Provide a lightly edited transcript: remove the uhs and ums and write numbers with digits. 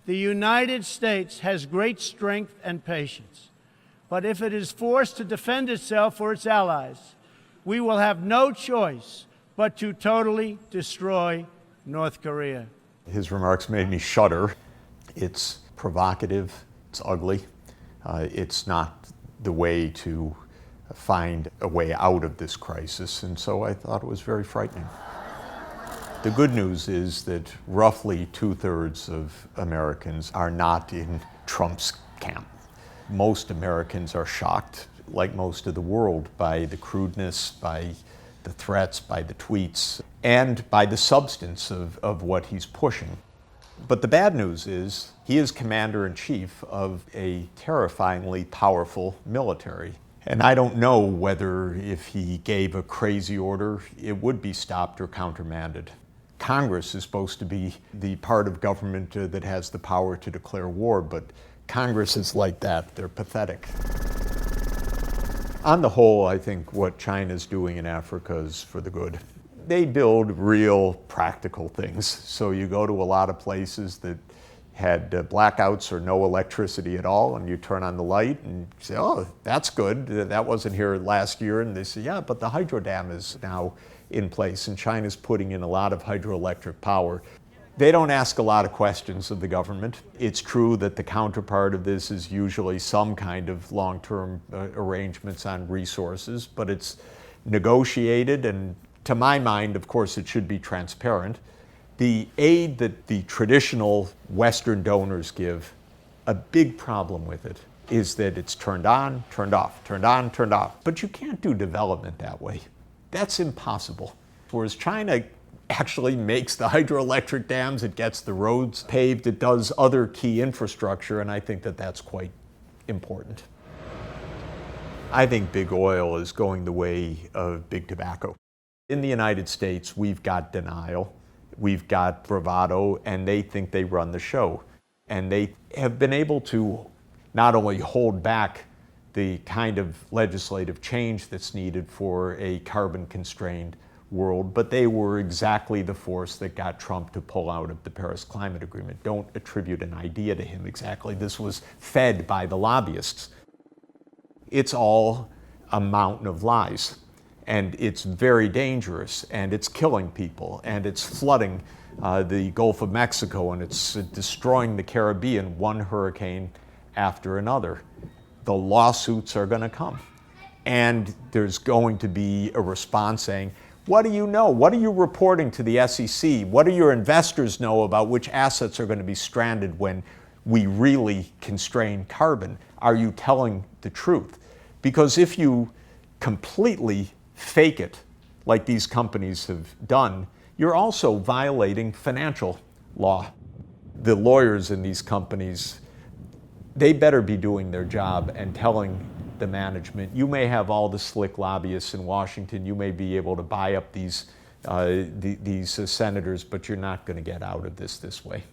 The United States has great strength and patience, but if it is forced to defend itself or its allies, we will have no choice but to totally destroy North Korea. His remarks made me shudder. It's provocative, it's ugly, it's not the way to find a way out of this crisis, and so I thought it was very frightening. The good news is that roughly 2/3 of Americans are not in Trump's camp. Most Americans are shocked, like most of the world, by the crudeness, by the threats, by the tweets, and by the substance of what he's pushing. But the bad news is he is commander-in-chief of a terrifyingly powerful military. And I don't know whether if he gave a crazy order, it would be stopped or countermanded. Congress is supposed to be the part of government that has the power to declare war, but Congress is like that. They're pathetic. On the whole, I think what China's doing in Africa is for the good. They build real practical things. So you go to a lot of places that had blackouts or no electricity at all, and you turn on the light and you say, oh, that's good. That wasn't here last year. And they say, yeah, but the hydro dam is now in place, and China's putting in a lot of hydroelectric power. They don't ask a lot of questions of the government. It's true that the counterpart of this is usually some kind of long-term arrangements on resources, but it's negotiated, and to my mind, of course, it should be transparent. The aid that the traditional Western donors give, a big problem with it is that it's turned on, turned off, turned on, turned off. But you can't do development that way. That's impossible. Whereas China actually makes the hydroelectric dams, it gets the roads paved, it does other key infrastructure, and I think that that's quite important. I think big oil is going the way of big tobacco. In the United States, we've got denial, we've got bravado, and they think they run the show. And they have been able to not only hold back the kind of legislative change that's needed for a carbon-constrained world, but they were exactly the force that got Trump to pull out of the Paris Climate Agreement. Don't attribute an idea to him exactly. This was fed by the lobbyists. It's all a mountain of lies, and it's very dangerous, and it's killing people, and it's flooding the Gulf of Mexico, and it's destroying the Caribbean, one hurricane after another. The lawsuits are going to come, and there's going to be a response saying, what do you know? What are you reporting to the SEC? What do your investors know about which assets are going to be stranded when we really constrain carbon? Are you telling the truth? Because if you completely fake it, like these companies have done, you're also violating financial law. The lawyers in these companies, they better be doing their job and telling the management, you may have all the slick lobbyists in Washington, you may be able to buy up these senators, but you're not going to get out of this way.